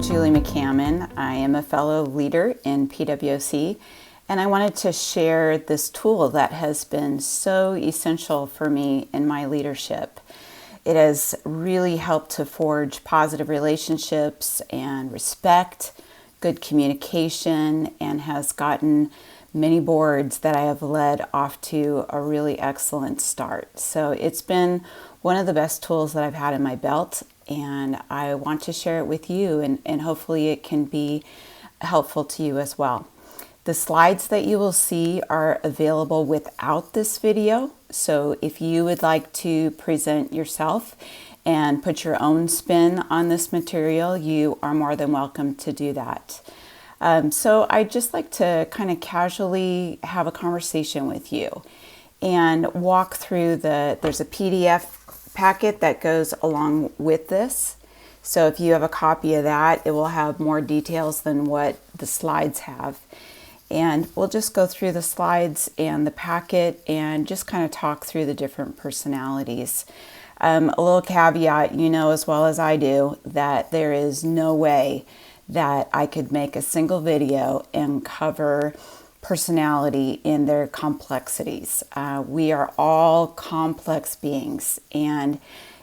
Julie McCammon. I am a fellow leader in PWC, and I wanted to share this tool that has been so essential for me in my leadership. It has really helped to forge positive relationships and respect, good communication, and has gotten many boards that I have led off to a really excellent start. So it's been one of the best tools that I've had in my belt, and I want to share it with you, and hopefully it can be helpful to you as well. The slides that you will see are available without this video, so if you would like to present yourself and put your own spin on this material, you are more than welcome to do that. So I'd just like to kind of casually have a conversation with you and walk through there's a PDF packet that goes along with this. So if you have a copy of that, it will have more details than what the slides have. And we'll just go through the slides and the packet and just kind of talk through the different personalities. A little caveat, you know as well as I do, that there is no way that I could make a single video and cover personality in their complexities. We are all complex beings, and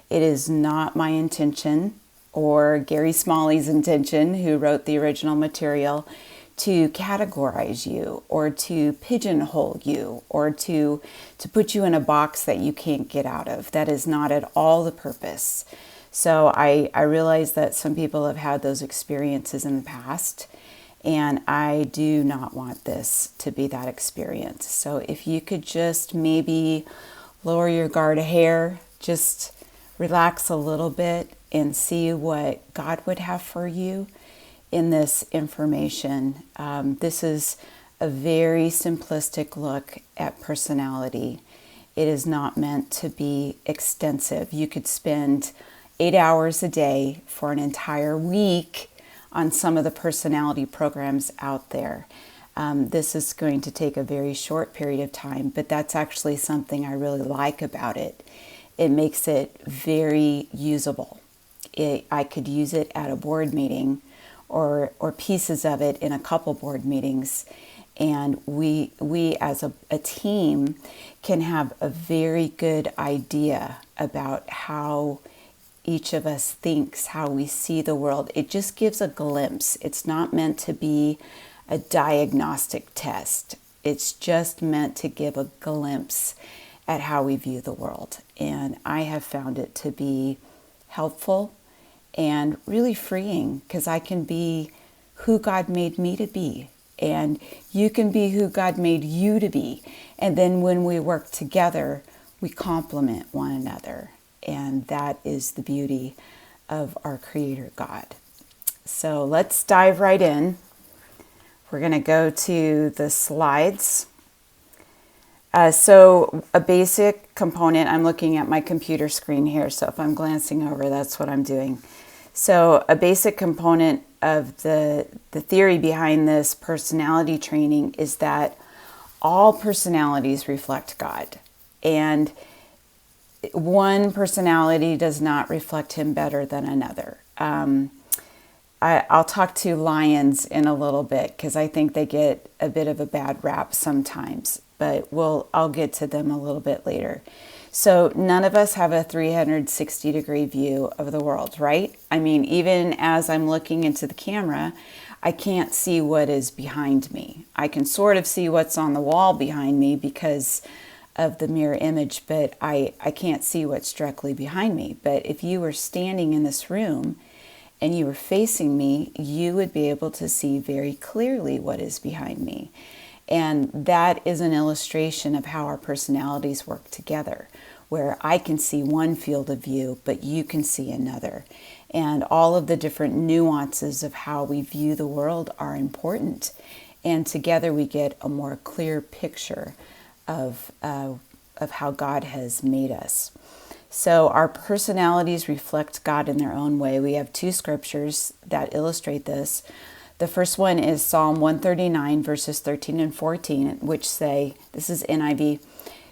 it is not my intention or Gary Smalley's intention, who wrote the original material, to categorize you or to pigeonhole you or to put you in a box that you can't get out of. That is not at all the purpose. So I realize that some people have had those experiences in the past, and I do not want this to be that experience. So if you could just maybe lower your guard a hair, just relax a little bit and see what God would have for you in this information. This is a very simplistic look at personality. It is not meant to be extensive. You could spend 8 hours a day for an entire week on some of the personality programs out there. This is going to take a very short period of time, but that's actually something I really like about it. It makes it very usable. I could use it at a board meeting or pieces of it in a couple board meetings, and we as a team can have a very good idea about how each of us thinks, how we see the world. It just gives a glimpse. It's not meant to be a diagnostic test. It's just meant to give a glimpse at how we view the world. And I have found it to be helpful and really freeing, because I can be who God made me to be, and you can be who God made you to be. And then when we work together, we complement one another. And that is the beauty of our Creator God. So let's dive right in. We're going to go to the slides. So a basic component, I'm looking at my computer screen here, so if I'm glancing over, that's what I'm doing. So a basic component of the theory behind this personality training is that all personalities reflect God. And one personality does not reflect him better than another. I'll talk to lions in a little bit, because I think they get a bit of a bad rap sometimes, but I'll get to them a little bit later. So none of us have a 360-degree view of the world, right? I mean, even as I'm looking into the camera, I can't see what is behind me. I can sort of see what's on the wall behind me because of the mirror image, but I can't see what's directly behind me. But if you were standing in this room and you were facing me, you would be able to see very clearly what is behind me. And that is an illustration of how our personalities work together, where I can see one field of view, but you can see another. And all of the different nuances of how we view the world are important. And together we get a more clear picture of how God has made us. So our personalities reflect God in their own way. We have two scriptures that illustrate this. The first one is Psalm 139, verses 13 and 14, which say, this is NIV,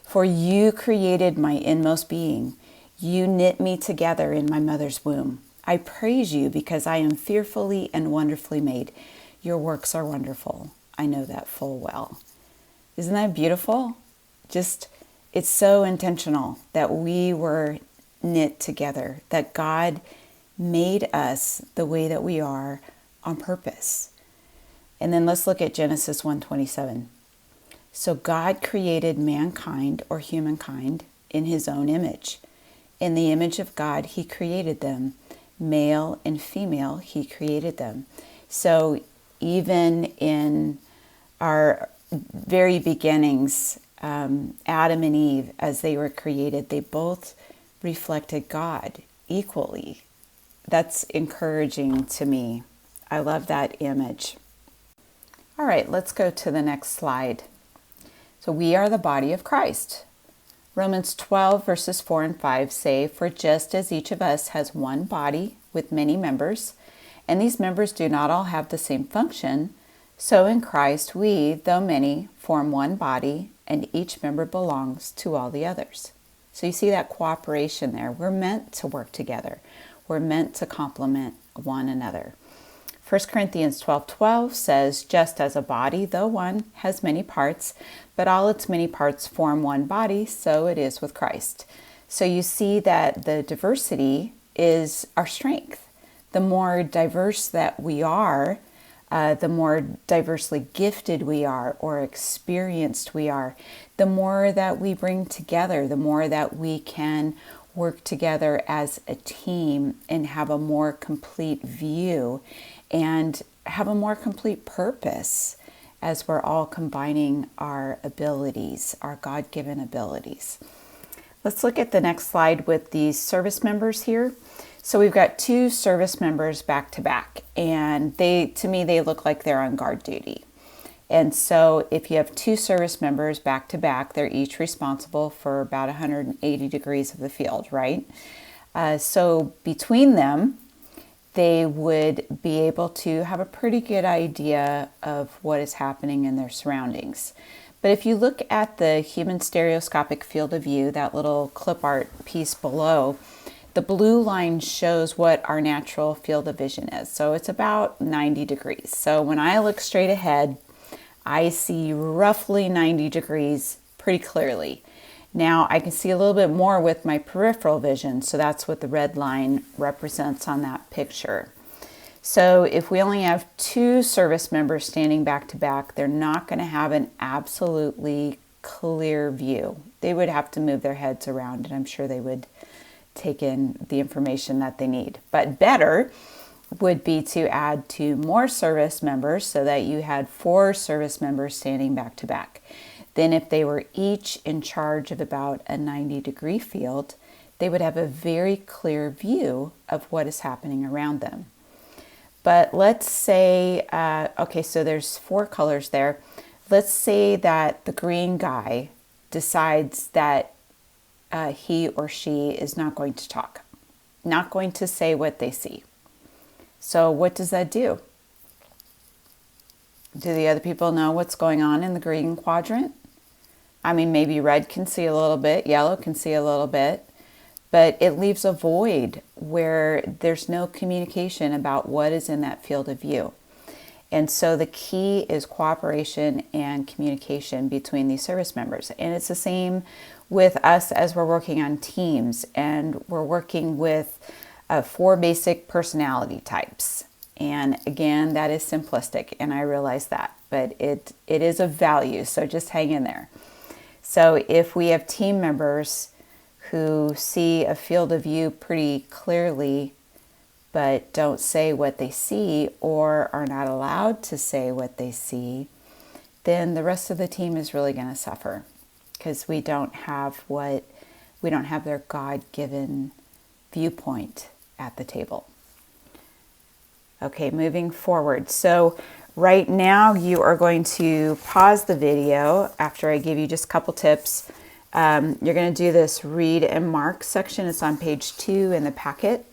"For you created my inmost being. You knit me together in my mother's womb. I praise you because I am fearfully and wonderfully made. Your works are wonderful. I know that full well. Isn't that beautiful? Just, it's so intentional that we were knit together, that God made us the way that we are on purpose. And then let's look at Genesis 1:27. So God created mankind or humankind in his own image. In the image of God, he created them. Male and female, he created them. So even in our very beginnings, Adam and Eve, as they were created, they both reflected God equally. That's encouraging to me. I love that image. All right, let's go to the next slide. So we are the body of Christ. Romans 12 verses 4 and 5 say, "For just as each of us has one body with many members, and these members do not all have the same function, so in Christ we, though many, form one body, and each member belongs to all the others." So you see that cooperation there. We're meant to work together. We're meant to complement one another. 1 Corinthians 12:12 says, "Just as a body, though one, has many parts, but all its many parts form one body, so it is with Christ." So you see that the diversity is our strength. The more diverse that we are, the more diversely gifted we are or experienced we are, the more that we bring together, the more that we can work together as a team and have a more complete view and have a more complete purpose as we're all combining our abilities, our God-given abilities. Let's look at the next slide with these service members here. So we've got two service members back to back, and to me, they look like they're on guard duty. And so if you have two service members back to back, they're each responsible for about 180 degrees of the field, right? So between them, they would be able to have a pretty good idea of what is happening in their surroundings. But if you look at the human stereoscopic field of view, that little clip art piece below, the blue line shows what our natural field of vision is. So it's about 90 degrees. So when I look straight ahead, I see roughly 90 degrees pretty clearly. Now I can see a little bit more with my peripheral vision, so that's what the red line represents on that picture. So if we only have two service members standing back to back, they're not going to have an absolutely clear view. They would have to move their heads around, and I'm sure they would take in the information that they need. But better would be to add two more service members so that you had four service members standing back to back. Then if they were each in charge of about a 90-degree field, they would have a very clear view of what is happening around them. But let's say, okay, so there's four colors there. Let's say that the green guy decides that he or she is not going to talk, not going to say what they see. So what does that do? Do the other people know what's going on in the green quadrant? I mean, maybe red can see a little bit, yellow can see a little bit, but it leaves a void where there's no communication about what is in that field of view. And so the key is cooperation and communication between these service members. And it's the same with us as we're working on teams, and we're working with 4 basic personality types. And again, that is simplistic, and I realize that, but it is of value, so just hang in there. So if we have team members who see a field of view pretty clearly, but don't say what they see or are not allowed to say what they see, then the rest of the team is really going to suffer because we don't have their God-given viewpoint at the table. Okay, moving forward. So right now you are going to pause the video after I give you just a couple tips. You're going to do this read and mark section. It's on page 2 in the packet.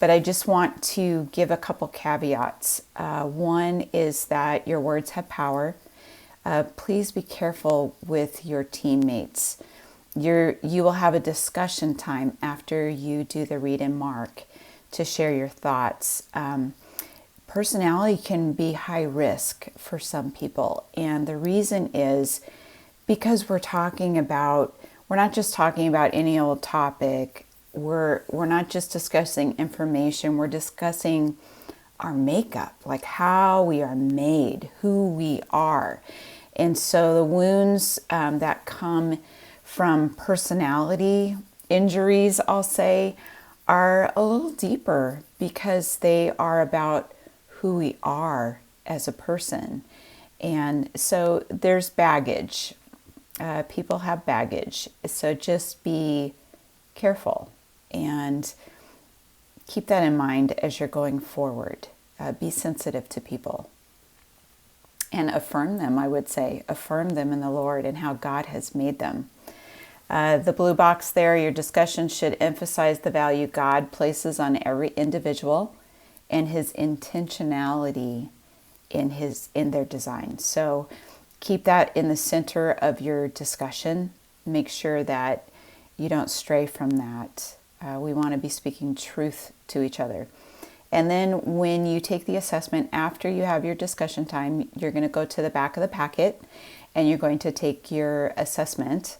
But I just want to give a couple caveats. One is that your words have power. Please be careful with your teammates. You will have a discussion time after you do the read and mark. to share your thoughts. Personality can be high risk for some people, and the reason is because we're not just talking about any old topic. We're not just discussing information, we're discussing our makeup, like how we are made, who we are. And so the wounds that come from personality injuries, I'll say, are a little deeper because they are about who we are as a person. And so there's baggage. People have baggage. So just be careful and keep that in mind as you're going forward. Be sensitive to people. And affirm them, I would say. Affirm them in the Lord and how God has made them. The blue box there, your discussion should emphasize the value God places on every individual and his intentionality in their design. So keep that in the center of your discussion. Make sure that you don't stray from that. We want to be speaking truth to each other. And then when you take the assessment, after you have your discussion time, you're going to go to the back of the packet and you're going to take your assessment.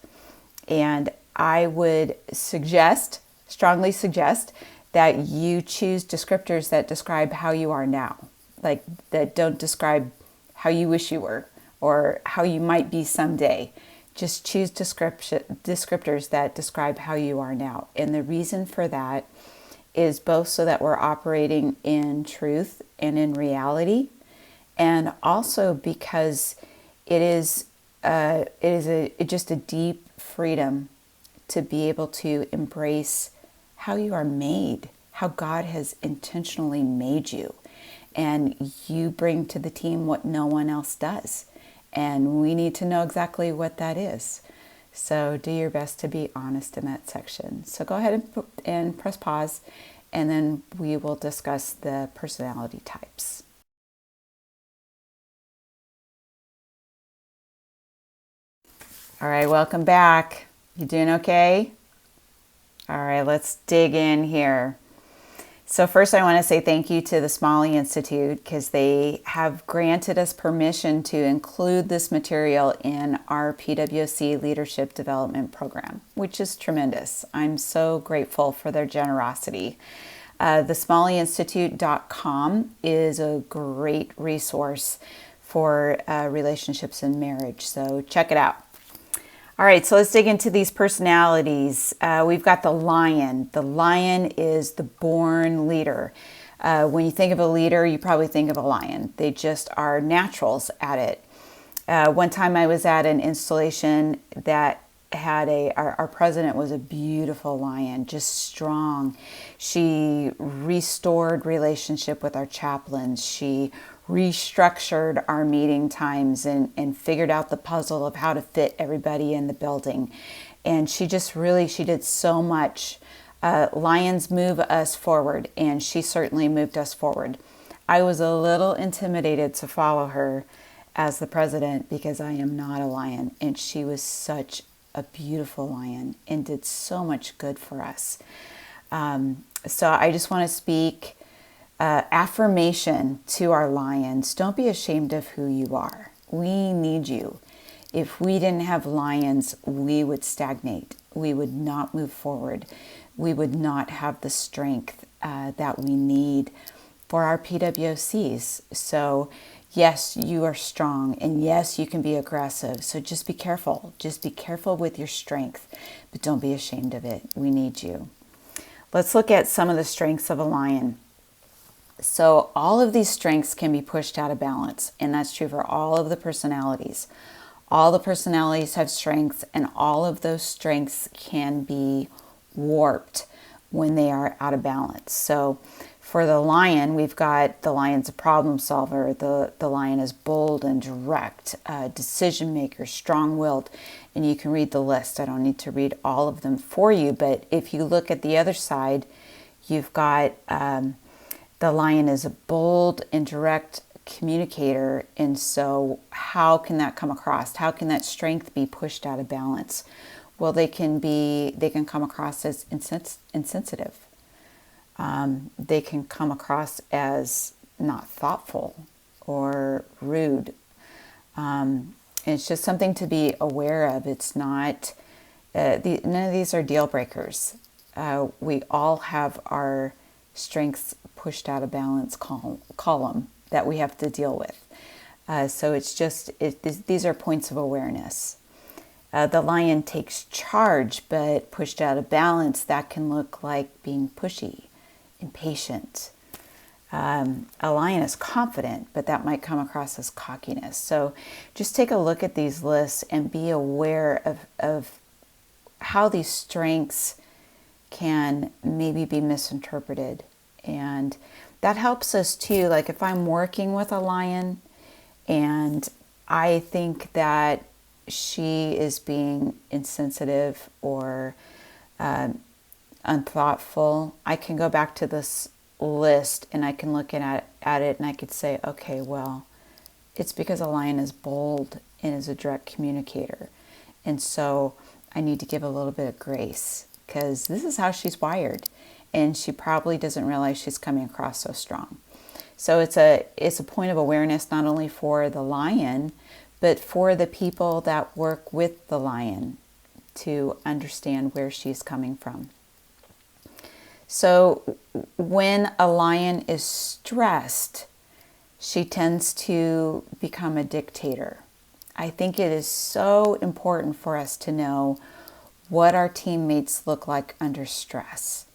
And I would strongly suggest that you choose descriptors that describe how you are now, like that don't describe how you wish you were or how you might be someday. Just choose descriptors that describe how you are now. And the reason for that is both so that we're operating in truth and in reality, and also because it is just a deep freedom to be able to embrace how you are made, how God has intentionally made you, and you bring to the team what no one else does, and we need to know exactly what that is. So do your best to be honest in that section. So go ahead and press pause, and then we will discuss the personality types. All right, welcome back. You doing okay? All right, let's dig in here. So first I want to say thank you to the Smalley Institute because they have granted us permission to include this material in our PWC Leadership Development Program, which is tremendous. I'm so grateful for their generosity. The SmalleyInstitute.com is a great resource for relationships and marriage, so check it out. All right, so let's dig into these personalities. We've got the lion. The lion is the born leader. When you think of a leader, you probably think of a lion. They just are naturals at it. One time I was at an installation that had our president was a beautiful lion, just strong. She restored relationship with our chaplains. She restructured our meeting times and figured out the puzzle of how to fit everybody in the building. And she did so much. Lions move us forward, and she certainly moved us forward. I was a little intimidated to follow her as the president because I am not a lion, and she was such a beautiful lion and did so much good for us. So I just want to speak affirmation to our lions. Don't be ashamed of who you are. We need you. If we didn't have lions, we would stagnate. We would not move forward. We would not have the strength that we need for our PWCs. So yes, you are strong, and yes, you can be aggressive. So just be careful. Just be careful with your strength, but don't be ashamed of it. We need you. Let's look at some of the strengths of a lion. So all of these strengths can be pushed out of balance, and that's true for all of the personalities. All the personalities have strengths, and all of those strengths can be warped when they are out of balance. So for the lion, we've got the lion's a problem solver. The lion is bold and direct, decision maker, strong-willed, and you can read the list. I don't need to read all of them for you, but if you look at the other side, you've got the lion is a bold and direct communicator, and so how can that come across? How can that strength be pushed out of balance? Well, they can come across as insensitive. They can come across as not thoughtful or rude. It's just something to be aware of. It's not, none of these are deal breakers. We all have our strengths pushed out of balance column that we have to deal with. So it's just, these are points of awareness. The lion takes charge, but pushed out of balance, that can look like being pushy, impatient. A lion is confident, but that might come across as cockiness. So just take a look at these lists and be aware of how these strengths can maybe be misinterpreted. And that helps us too. Like if I'm working with a lion and I think that she is being insensitive or unthoughtful, I can go back to this list and I can look at it and I could say, okay, well, it's because a lion is bold and is a direct communicator. And so I need to give a little bit of grace because this is how she's wired. And she probably doesn't realize she's coming across so strong. So it's a point of awareness not only for the lion, but for the people that work with the lion to understand where she's coming from. So when a lion is stressed, she tends to become a dictator. I think it is so important for us to know what our teammates look like under stress.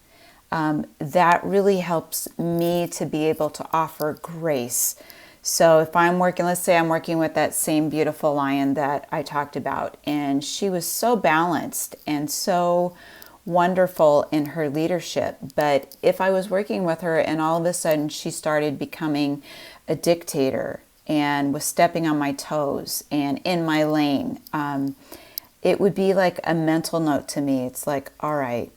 That really helps me to be able to offer grace. So if I'm working, let's say I'm working with that same beautiful lion that I talked about, and she was so balanced and so wonderful in her leadership. But if I was working with her and all of a sudden she started becoming a dictator and was stepping on my toes and in my lane, it would be like a mental note to me. It's like, all right,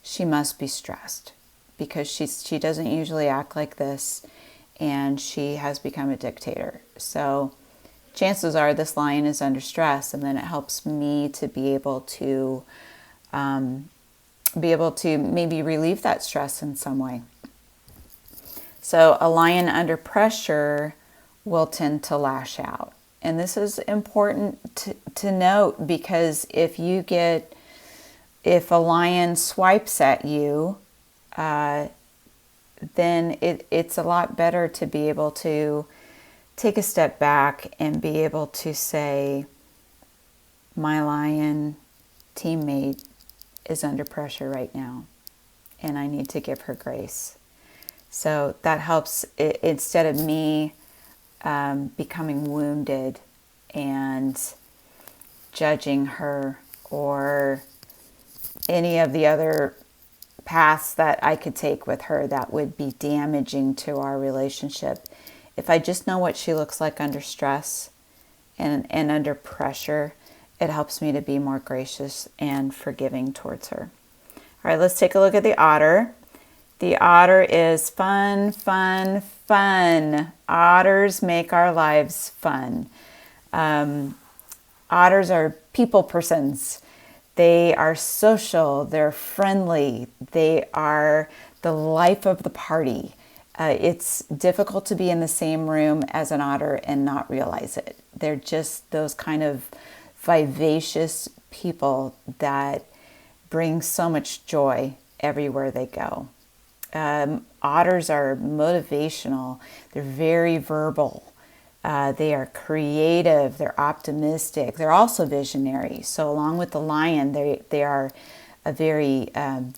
she must be stressed because she doesn't usually act like this and she has become a dictator. So chances are this lion is under stress, and then it helps me to be able to maybe relieve that stress in some way. So a lion under pressure will tend to lash out. And this is important to note because if a lion swipes at you, then it's a lot better to be able to take a step back and be able to say, my lion teammate is under pressure right now, and I need to give her grace. So that helps, instead of me becoming wounded and judging her or any of the other paths that I could take with her that would be damaging to our relationship. If I just know what she looks like under stress and under pressure, it helps me to be more gracious and forgiving towards her. All right, let's take a look at the otter. The otter is fun, fun, fun. Otters make our lives fun. Otters are people persons. They are social, they're friendly, they are the life of the party. It's difficult to be in the same room as an otter and not realize it. They're just those kind of vivacious people that bring so much joy everywhere they go. Otters are motivational, they're very verbal. They are creative, they're optimistic, they're also visionary. So along with the lion, they are a very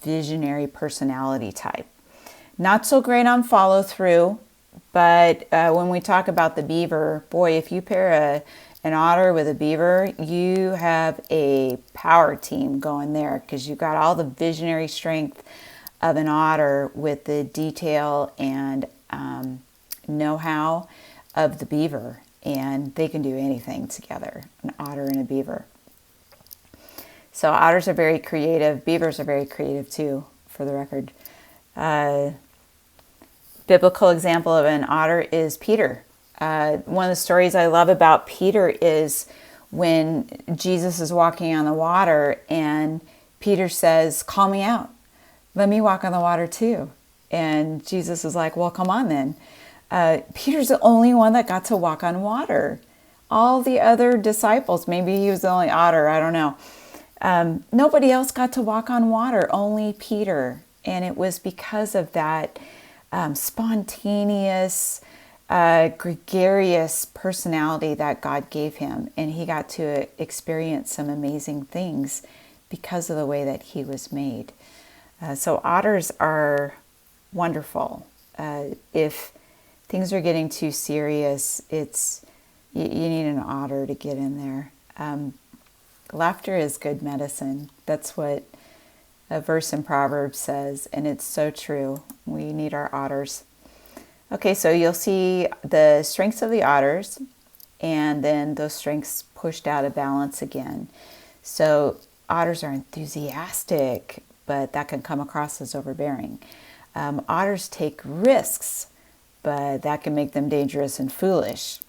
visionary personality type. Not so great on follow through, but when we talk about the beaver, boy, if you pair an otter with a beaver, you have a power team going there because you've got all the visionary strength of an otter with the detail and know-how of the beaver, and they can do anything together, an otter and a beaver. So otters are very creative. Beavers are very creative too, for the record. Biblical example of an otter is Peter. One of the stories I love about Peter is when Jesus is walking on the water and Peter says, call me out. Let me walk on the water too. And Jesus is like, well, come on then. Peter's the only one that got to walk on water. All the other disciples, maybe he was the only otter, I don't know. Nobody else got to walk on water, only Peter. And it was because of that spontaneous, gregarious personality that God gave him. And he got to experience some amazing things because of the way that he was made. So otters are wonderful. If things are getting too serious, you need an otter to get in there. Laughter is good medicine. That's what a verse in Proverbs says, and it's so true. We need our otters. Okay, so you'll see the strengths of the otters, and then those strengths pushed out of balance again. So otters are enthusiastic, but that can come across as overbearing. Otters take risks, but that can make them dangerous and foolish.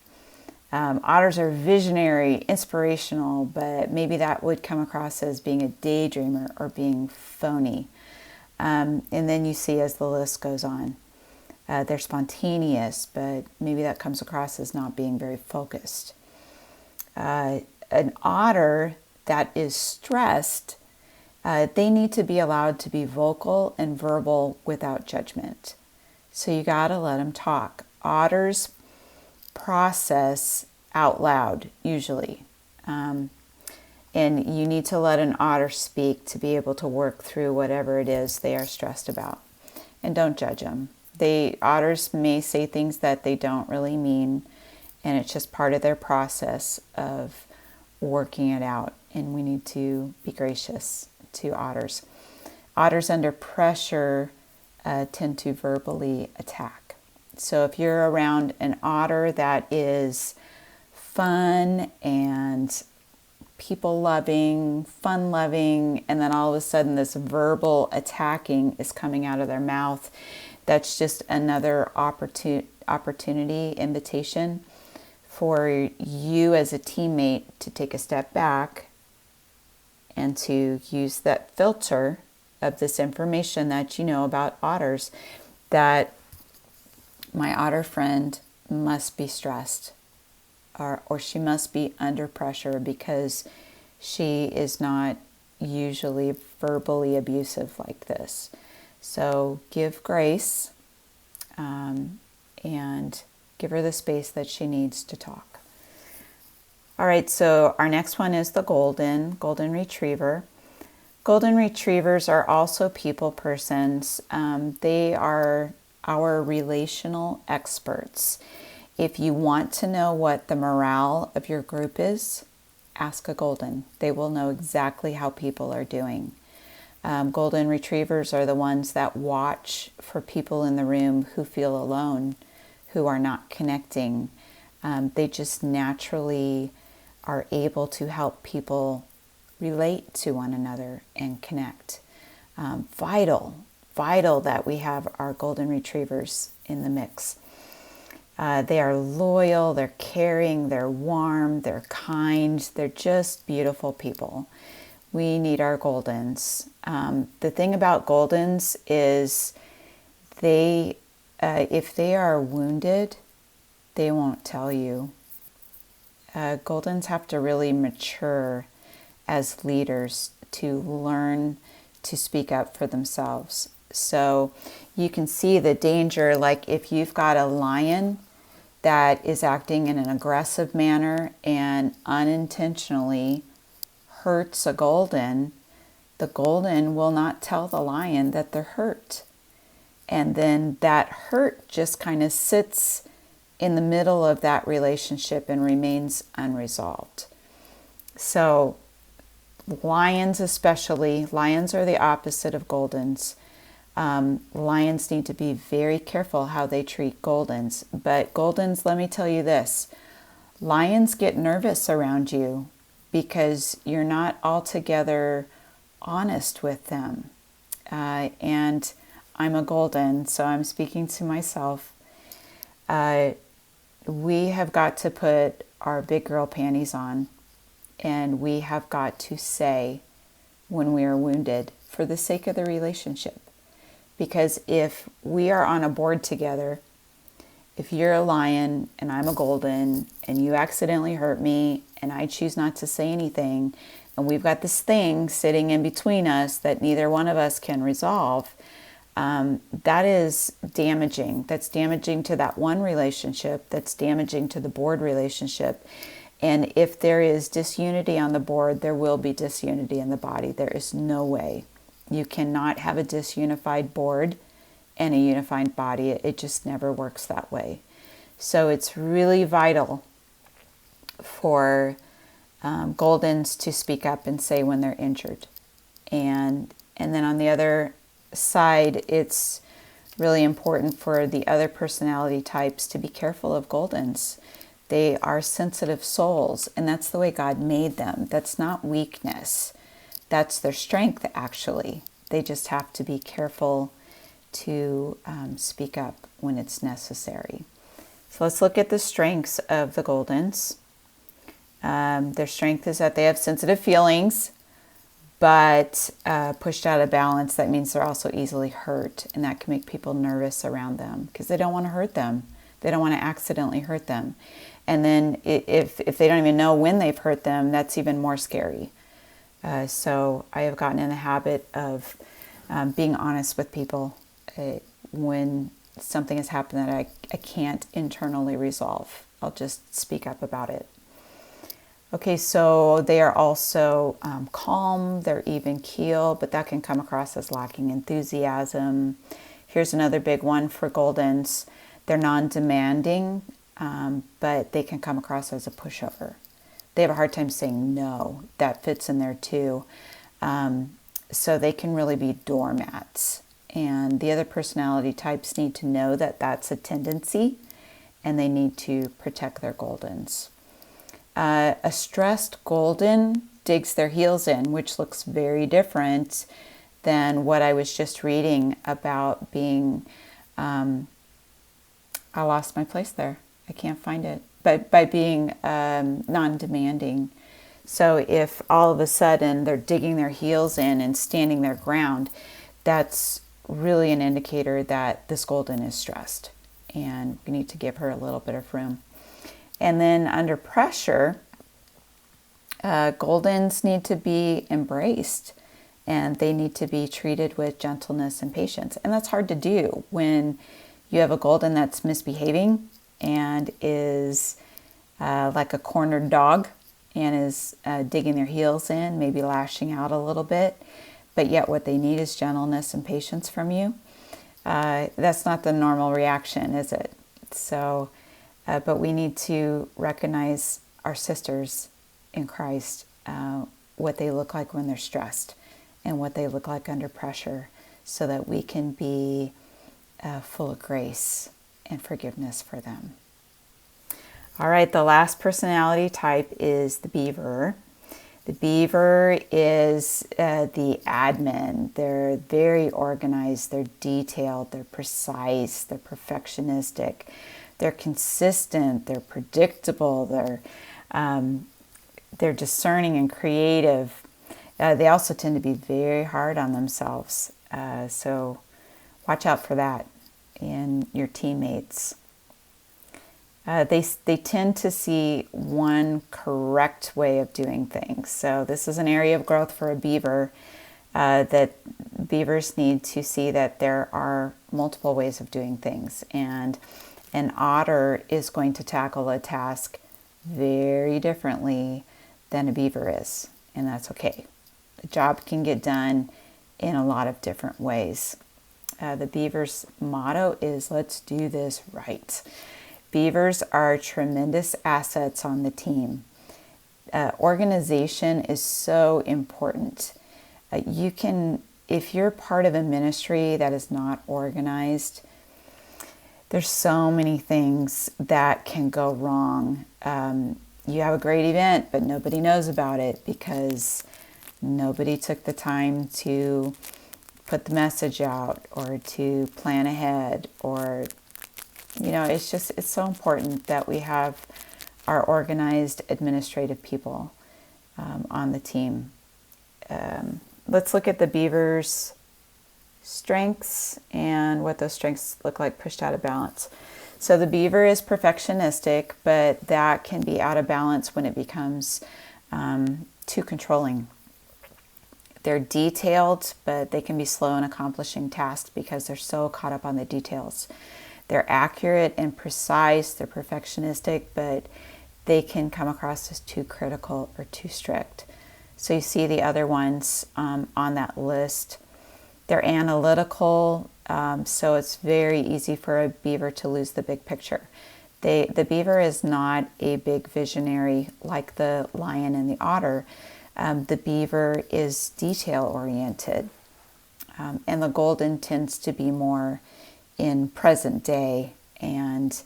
Otters are visionary, inspirational, but maybe that would come across as being a daydreamer or being phony. And then you see as the list goes on, they're spontaneous, but maybe that comes across as not being very focused. An otter that is stressed, they need to be allowed to be vocal and verbal without judgment. So you got to let them talk. Otters process out loud, usually. And you need to let an otter speak to be able to work through whatever it is they are stressed about. And don't judge them. Otters may say things that they don't really mean, and it's just part of their process of working it out. And we need to be gracious to otters. Otters under pressure tend to verbally attack. So if you're around an otter that is fun and people-loving, fun-loving, and then all of a sudden this verbal attacking is coming out of their mouth, that's just another opportunity, invitation for you as a teammate to take a step back and to use that filter of this information that you know about otters, that my otter friend must be stressed or she must be under pressure because she is not usually verbally abusive like this. So give grace and give her the space that she needs to talk. All right, so our next one is the golden retriever. Golden retrievers are also people persons. They are our relational experts. If you want to know what the morale of your group is, ask a golden. They will know exactly how people are doing. Golden retrievers are the ones that watch for people in the room who feel alone, who are not connecting. They just naturally are able to help people relate to one another and connect. Vital that we have our golden retrievers in the mix. They are loyal, they're caring, they're warm, they're kind, they're just beautiful people. We need our goldens. The thing about goldens is if they are wounded, they won't tell you. Goldens have to really mature as leaders to learn to speak up for themselves. So you can see the danger, like if you've got a lion that is acting in an aggressive manner and unintentionally hurts a golden, the golden will not tell the lion that they're hurt. And then that hurt just kind of sits in the middle of that relationship and remains unresolved. So lions especially, lions are the opposite of goldens. Lions need to be very careful how they treat goldens. But goldens, let me tell you this, lions get nervous around you because you're not altogether honest with them. And I'm a golden, so I'm speaking to myself. We have got to put our big girl panties on, and we have got to say when we are wounded for the sake of the relationship. Because if we are on a board together, if you're a lion and I'm a golden and you accidentally hurt me and I choose not to say anything, and we've got this thing sitting in between us that neither one of us can resolve, that is damaging. That's damaging to that one relationship. That's damaging to the board relationship. And if there is disunity on the board, there will be disunity in the body. There is no way. You cannot have a disunified board and a unified body. It just never works that way. So it's really vital for Goldens to speak up and say when they're injured. And then on the other side, it's really important for the other personality types to be careful of Goldens. They are sensitive souls, and that's the way God made them. That's not weakness. That's their strength, actually. They just have to be careful to speak up when it's necessary. So let's look at the strengths of the Goldens. Their strength is that they have sensitive feelings, but pushed out of balance, that means they're also easily hurt, and that can make people nervous around them because they don't want to hurt them. They don't want to accidentally hurt them. And then if they don't even know when they've hurt them, that's even more scary. So I have gotten in the habit of being honest with people when something has happened that I can't internally resolve. I'll just speak up about it. Okay, so they are also calm, they're even keel, but that can come across as lacking enthusiasm. Here's another big one for Goldens. They're non-demanding, but they can come across as a pushover. They have a hard time saying no. That fits in there too. So they can really be doormats. And the other personality types need to know that that's a tendency, and they need to protect their Goldens. A stressed Golden digs their heels in, which looks very different than what I was just reading about being, I lost my place there. I can't find it. But by being non-demanding. So if all of a sudden they're digging their heels in and standing their ground, that's really an indicator that this Golden is stressed. And we need to give her a little bit of room. And then under pressure, Goldens need to be embraced, and they need to be treated with gentleness and patience. And that's hard to do when you have a Golden that's misbehaving and is like a cornered dog and is digging their heels in, maybe lashing out a little bit, but yet what they need is gentleness and patience from you. That's not the normal reaction, is it? So, but we need to recognize our sisters in Christ, what they look like when they're stressed and what they look like under pressure, so that we can be full of grace and forgiveness for them. All right, the last personality type is the Beaver. The Beaver is the admin. They're very organized, they're detailed, they're precise, they're perfectionistic, they're consistent, they're predictable, they're discerning and creative. They also tend to be very hard on themselves. So watch out for that in your teammates. They tend to see one correct way of doing things. So this is an area of growth for a Beaver, that Beavers need to see that there are multiple ways of doing things. And an Otter is going to tackle a task very differently than a Beaver is, and that's okay. The job can get done in a lot of different ways. The Beaver's motto is, let's do this right. Beavers are tremendous assets on the team. Organization is so important. If you're part of a ministry that is not organized, there's so many things that can go wrong. You have a great event, but nobody knows about it because nobody took the time to put the message out or to plan ahead, or, it's so important that we have our organized administrative people on the team. Let's look at the Beaver's strengths and what those strengths look like pushed out of balance. So the beaver is perfectionistic, but that can be out of balance when it becomes too controlling. They're detailed, but they can be slow in accomplishing tasks because they're so caught up on the details. They're accurate and precise, they're perfectionistic, but they can come across as too critical or too strict. So you see the other ones on that list. They're analytical, so it's very easy for a beaver to lose the big picture. The beaver is not a big visionary like the lion and the otter. The beaver is detail-oriented, and the golden tends to be more in present day and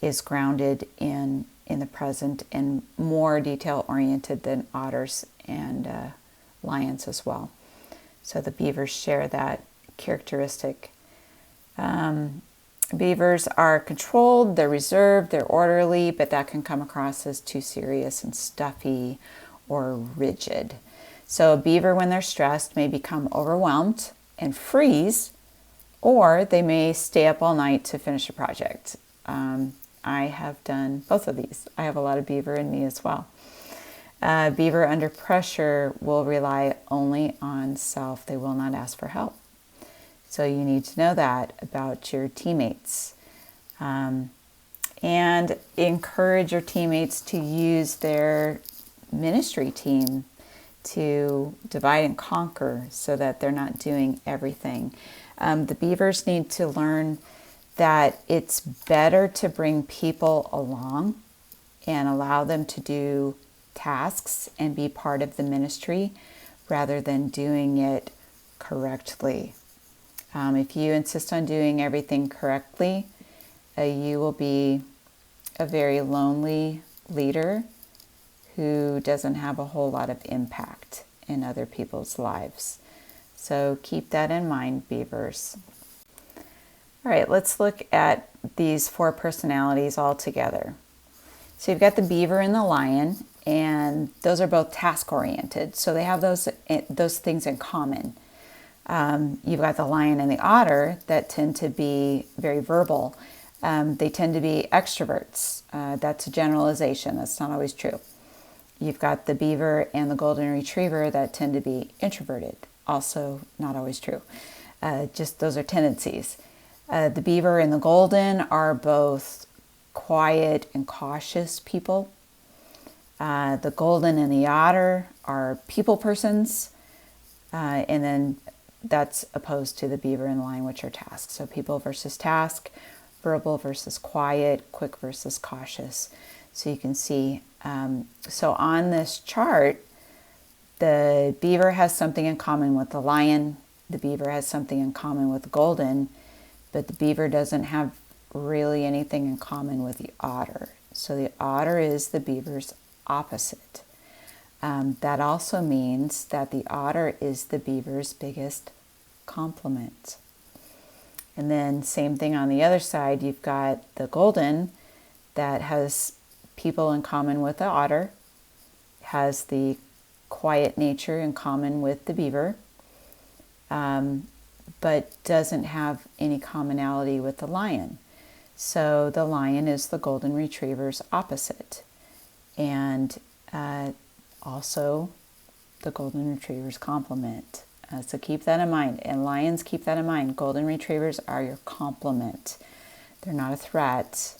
is grounded in the present and more detail-oriented than otters and lions as well. So the beavers share that characteristic. Beavers are controlled, they're reserved, they're orderly, but that can come across as too serious and stuffy or rigid. So a beaver, when they're stressed, may become overwhelmed and freeze, or they may stay up all night to finish a project. I have done both of these. I have a lot of beaver in me as well. Beaver under pressure will rely only on self. They will not ask for help. So you need to know that about your teammates. And encourage your teammates to use their ministry team to divide and conquer so that they're not doing everything. The beavers need to learn that it's better to bring people along and allow them to do tasks and be part of the ministry rather than doing it correctly. If you insist on doing everything correctly, you will be a very lonely leader who doesn't have a whole lot of impact in other people's lives. So keep that in mind, beavers. All right, let's look at these 4 personalities all together. So you've got the beaver and the lion, and those are both task-oriented. So they have those things in common. You've got the lion and the otter that tend to be very verbal. They tend to be extroverts. That's a generalization. That's not always true. You've got the beaver and the golden retriever that tend to be introverted. Also not always true. Just those are tendencies. The beaver and the golden are both quiet and cautious people. The golden and the otter are people persons. And then that's opposed to the beaver and lion, which are tasks. So people versus task, verbal versus quiet, quick versus cautious. So you can see, so on this chart, the beaver has something in common with the lion. The beaver has something in common with the golden, but the beaver doesn't have really anything in common with the otter. So the otter is the beaver's opposite. That also means that the otter is the beaver's biggest complement. And then same thing on the other side, you've got the golden that has people in common with the otter, has the quiet nature in common with the beaver, but doesn't have any commonality with the lion. So the lion is the golden retriever's opposite. And also the golden retriever's complement. So keep that in mind. And lions, keep that in mind. Golden retrievers are your complement. They're not a threat.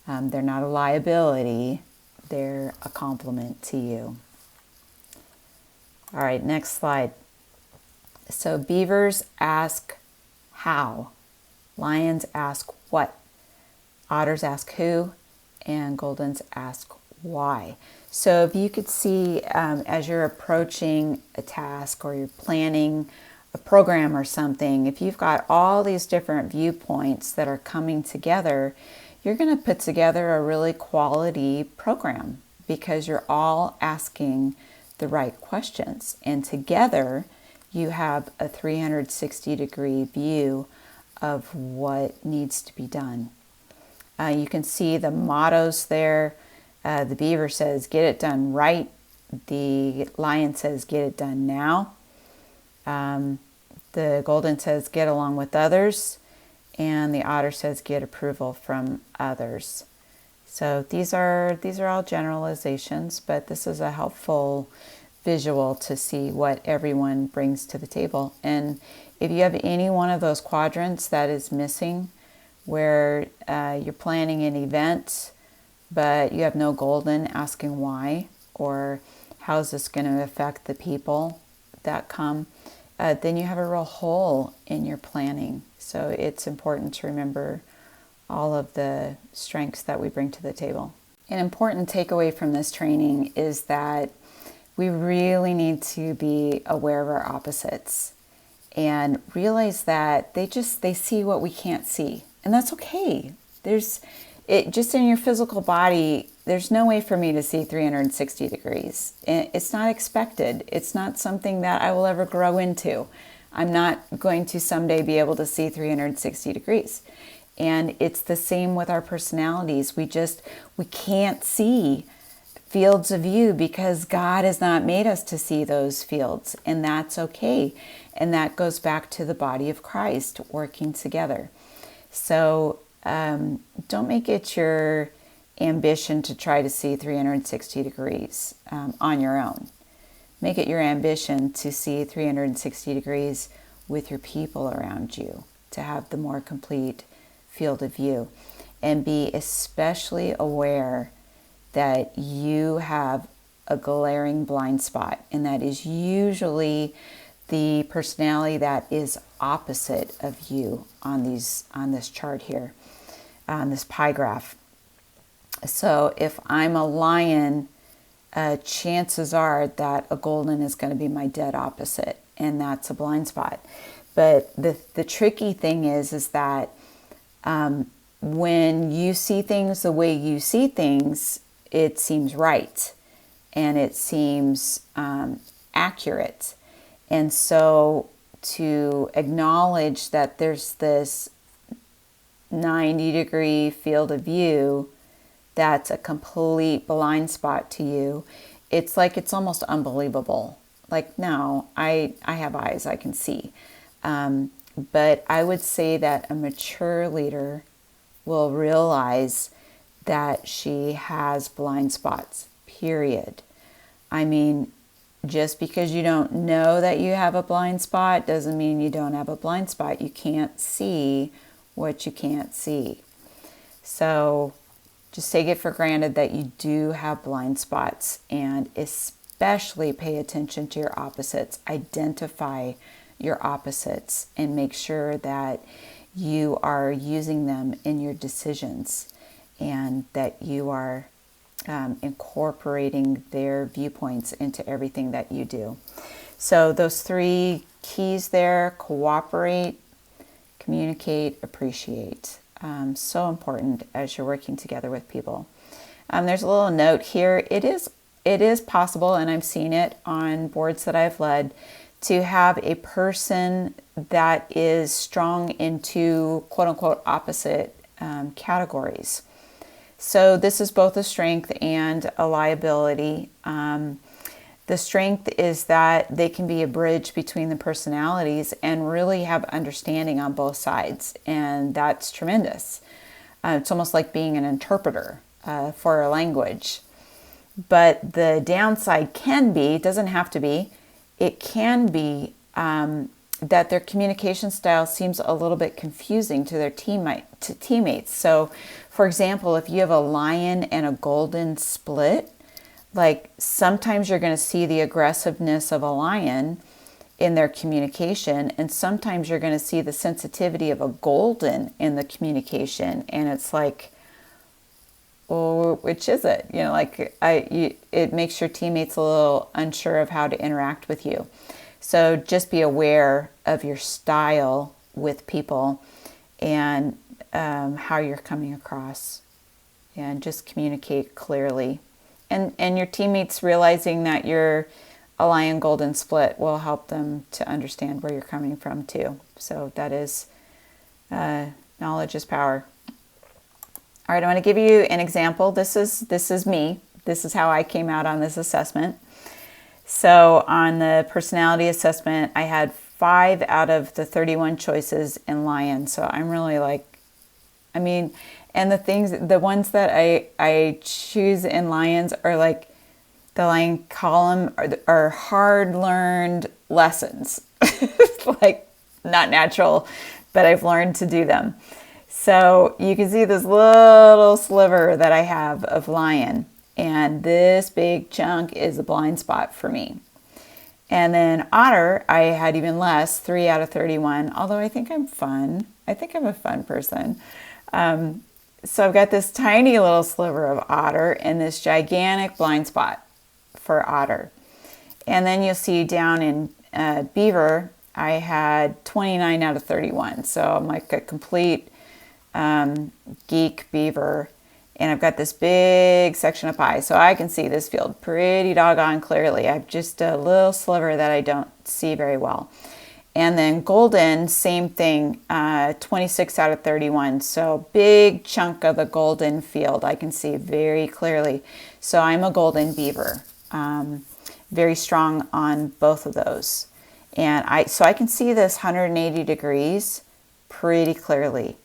They're not a liability. They're a complement to you. All right, next slide. So beavers ask how. Lions ask what. Otters ask who. And goldens ask why. So if you could see as you're approaching a task or you're planning a program or something, if you've got all these different viewpoints that are coming together, you're going to put together a really quality program because you're all asking the right questions. And together you have a 360-degree view of what needs to be done. You can see the mottos there. The beaver says, get it done right. The lion says, get it done now. The golden says get along with others, and the otter says get approval from others. So these are all generalizations, but this is a helpful visual to see what everyone brings to the table. And if you have any one of those quadrants that is missing, where you're planning an event, but you have no golden, asking why, or how is this going to affect the people that come, then you have a real hole in your planning. So it's important to remember all of the strengths that we bring to the table. An important takeaway from this training is that we really need to be aware of our opposites and realize that they see what we can't see. And that's okay. Just in your physical body, there's no way for me to see 360 degrees. It's not expected. It's not something that I will ever grow into. I'm not going to someday be able to see 360 degrees. And it's the same with our personalities. We can't see fields of view because God has not made us to see those fields, and that's okay. And that goes back to the body of Christ working together. So don't make it your ambition to try to see 360 degrees on your own. Make it your ambition to see 360 degrees with your people around you, to have the more complete field of view. And be especially aware that you have a glaring blind spot, and that is usually the personality that is opposite of you on this chart here, on this pie graph. So if I'm a lion, chances are that a golden is going to be my dead opposite, and that's a blind spot. But the tricky thing is that when you see things the way you see things, it seems right and it seems accurate. And so to acknowledge that there's this 90-degree field of view that's a complete blind spot to you, it's almost unbelievable. Like, no, I have eyes, I can see. But I would say that a mature leader will realize that she has blind spots, period. I mean, just because you don't know that you have a blind spot doesn't mean you don't have a blind spot. You can't see what you can't see. So just take it for granted that you do have blind spots, and especially pay attention to your opposites. Identify your opposites and make sure that you are using them in your decisions, and that you are incorporating their viewpoints into everything that you do. So those three keys there: cooperate, communicate, appreciate. So important as you're working together with people. There's a little note here. It is possible, and I've seen it on boards that I've led, to have a person that is strong into quote-unquote opposite categories. So this is both a strength and a liability. The strength is that they can be a bridge between the personalities and really have understanding on both sides, and that's tremendous. It's almost like being an interpreter for a language. But the downside can be, doesn't have to be, it can be that their communication style seems a little bit confusing to their teammates. So, for example, if you have a lion and a golden split, like sometimes you're going to see the aggressiveness of a lion in their communication, and sometimes you're going to see the sensitivity of a golden in the communication, and it's like, well, which is it? You know, it makes your teammates a little unsure of how to interact with you. So just be aware of your style with people and how you're coming across, and just communicate clearly. And your teammates realizing that you're a lion golden split will help them to understand where you're coming from too. So that is, knowledge is power. All right, I want to give you an example. This is me. This is how I came out on this assessment. So on the personality assessment, I had 5 out of the 31 choices in lion. So I'm really like, and the ones that I choose in lions are like, the lion column are hard learned lessons. Like, not natural, but I've learned to do them. So you can see this little sliver that I have of lion, and this big chunk is a blind spot for me. And then otter, I had even less, 3 out of 31, although I think I'm fun. I think I'm a fun person. So I've got this tiny little sliver of otter and this gigantic blind spot for otter. And then you'll see down in beaver, I had 29 out of 31. So I'm like a complete geek beaver. And I've got this big section of pie. So I can see this field pretty doggone clearly. I have just a little sliver that I don't see very well. And then golden, same thing, 26 out of 31. So big chunk of the golden field I can see very clearly. So I'm a golden beaver. Very strong on both of those. And I can see this 180 degrees pretty clearly.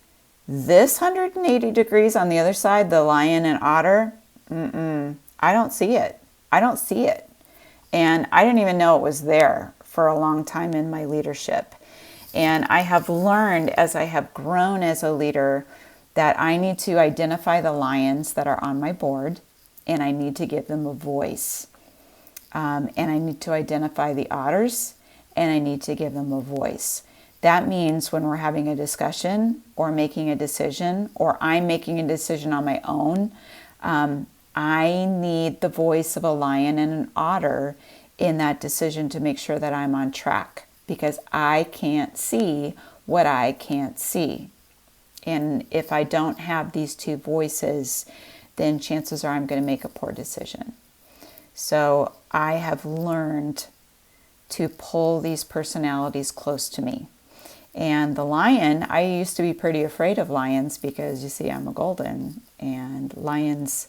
This 180 degrees on the other side, the lion and otter, I don't see it. I don't see it. And I didn't even know it was there for a long time in my leadership. And I have learned as I have grown as a leader that I need to identify the lions that are on my board, and I need to give them a voice. And I need to identify the otters, and I need to give them a voice. That means when we're having a discussion or making a decision, or I'm making a decision on my own, I need the voice of a lion and an otter in that decision to make sure that I'm on track, because I can't see what I can't see. And if I don't have these two voices, then chances are I'm going to make a poor decision. So I have learned to pull these personalities close to me. And the lion, I used to be pretty afraid of lions because, you see, I'm a golden, and lions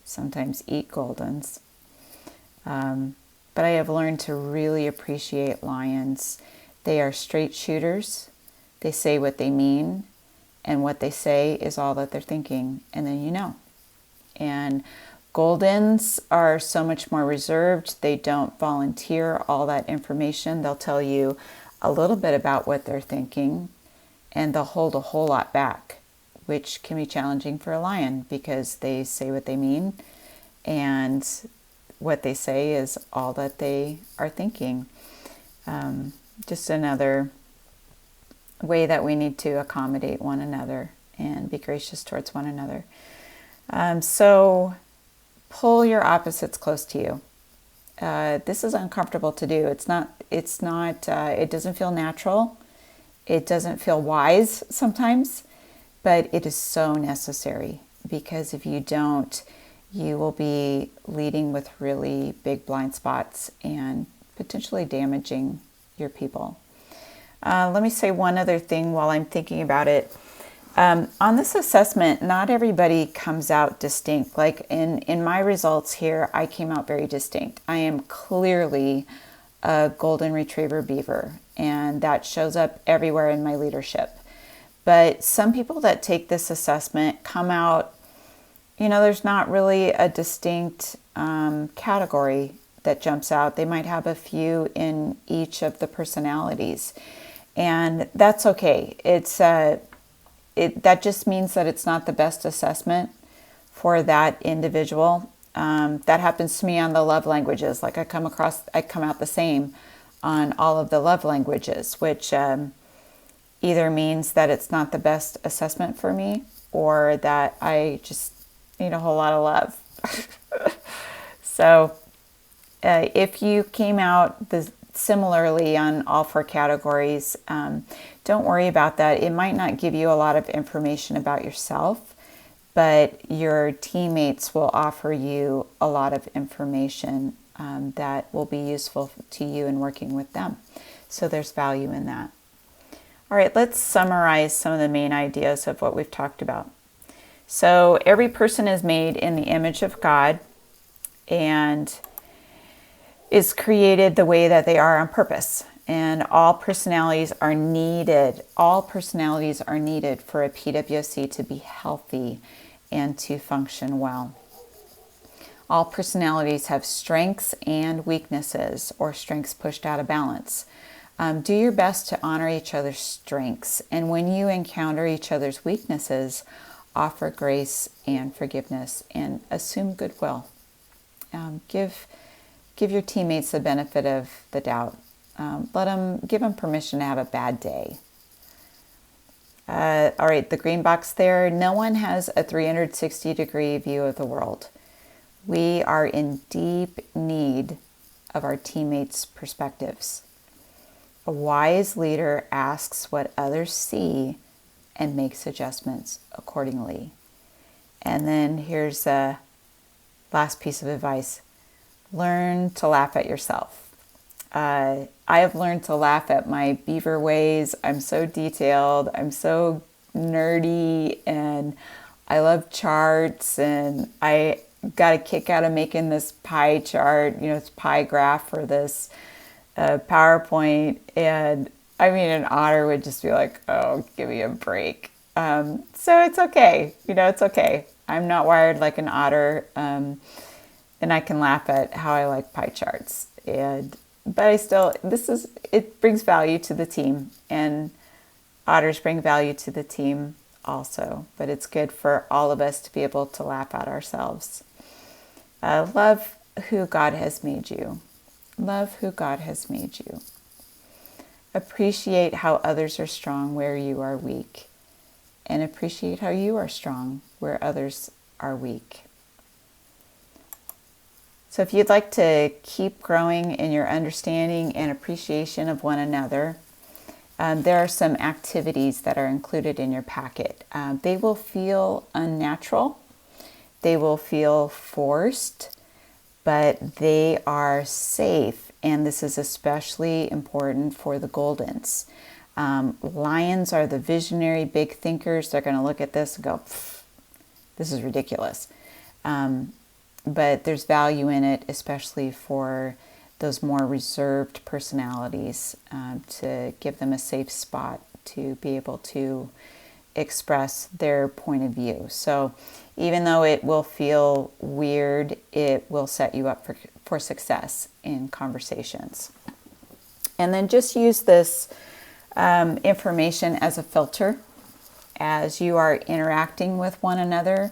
sometimes eat goldens. But I have learned to really appreciate lions. They are straight shooters. They say what they mean, and what they say is all that they're thinking, and then you know. And goldens are so much more reserved. They don't volunteer all that information. They'll tell you a little bit about what they're thinking, and they'll hold a whole lot back, which can be challenging for a lion because they say what they mean, and what they say is all that they are thinking. Just another way that we need to accommodate one another and be gracious towards one another. So pull your opposites close to you. This is uncomfortable to do. It doesn't feel natural. It doesn't feel wise sometimes, but it is so necessary, because if you don't, you will be leading with really big blind spots and potentially damaging your people. Let me say one other thing while I'm thinking about it. On this assessment, not everybody comes out distinct. Like in my results here, I came out very distinct. I am clearly a golden retriever beaver, and that shows up everywhere in my leadership. But some people that take this assessment come out, there's not really a distinct category that jumps out. They might have a few in each of the personalities, and that's okay. That just means that it's not the best assessment for that individual. That happens to me on the love languages. Like I come out the same on all of the love languages, which either means that it's not the best assessment for me, or that I just need a whole lot of love. So if you came out similarly on all 4 categories, don't worry about that. It might not give you a lot of information about yourself, but your teammates will offer you a lot of information that will be useful to you in working with them. So there's value in that. All right, let's summarize some of the main ideas of what we've talked about. So every person is made in the image of God and is created the way that they are on purpose. And all personalities are needed. All personalities are needed for a PWC to be healthy and to function well. All personalities have strengths and weaknesses, or strengths pushed out of balance. Do your best to honor each other's strengths, and when you encounter each other's weaknesses, offer grace and forgiveness and assume goodwill. Give your teammates the benefit of the doubt. Give them permission to have a bad day. All right, the green box there. No one has a 360-degree view of the world. We are in deep need of our teammates' perspectives. A wise leader asks what others see and makes adjustments accordingly. And then here's the last piece of advice. Learn to laugh at yourself. I have learned to laugh at my beaver ways. I'm so detailed. I'm so nerdy, and I love charts, and I got a kick out of making this pie chart, it's pie graph for this PowerPoint. And I mean, an otter would just be like, oh, give me a break. So it's okay. It's okay. I'm not wired like an otter. And I can laugh at how I like pie charts. But it brings value to the team, and otters bring value to the team also. But it's good for all of us to be able to laugh at ourselves. Love who God has made you. Love who God has made you. Appreciate how others are strong where you are weak, and appreciate how you are strong where others are weak. So if you'd like to keep growing in your understanding and appreciation of one another, there are some activities that are included in your packet. They will feel unnatural. They will feel forced, but they are safe. And this is especially important for the Goldens. Lions are the visionary big thinkers. They're going to look at this and go, this is ridiculous. But there's value in it, especially for those more reserved personalities, to give them a safe spot to be able to express their point of view. So even though it will feel weird, it will set you up for success in conversations. And then just use this information as a filter as you are interacting with one another.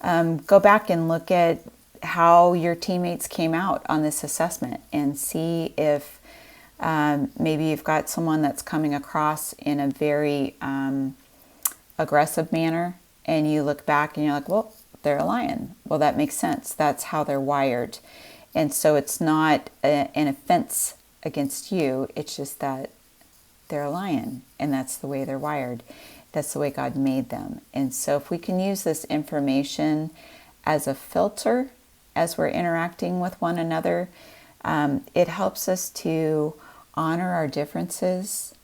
Go back and look at how your teammates came out on this assessment and see if maybe you've got someone that's coming across in a very aggressive manner, and you look back and you're like, well, they're a lion. Well, that makes sense. That's how they're wired. And so it's not an offense against you. It's just that they're a lion, and that's the way they're wired. That's the way God made them. And so if we can use this information as a filter as we're interacting with one another, it helps us to honor our differences.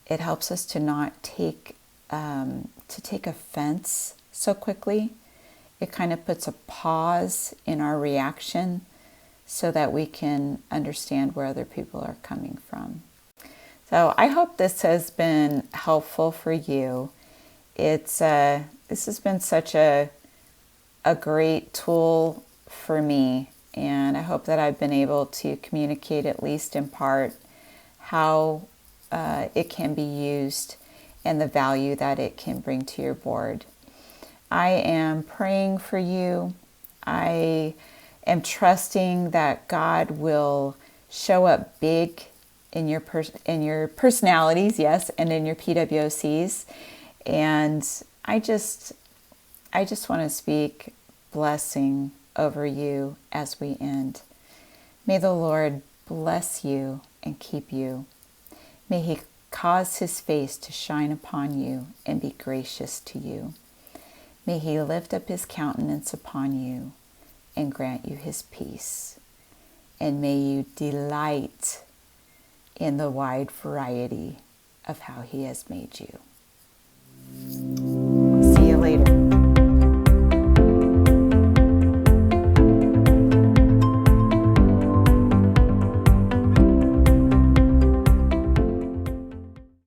It helps us to not take offense so quickly. It kind of puts a pause in our reaction so that we can understand where other people are coming from. So I hope this has been helpful for you. This has been such a great tool for me, and I hope that I've been able to communicate, at least in part, how it can be used and the value that it can bring to your board. I am praying for you. I am trusting that God will show up big in your personalities, yes, and in your PWCs. And I just want to speak blessing over you as we end. May the Lord bless you and keep you. May He cause His face to shine upon you and be gracious to you. May He lift up His countenance upon you and grant you His peace. And may you delight in the wide variety of how He has made you. See you later.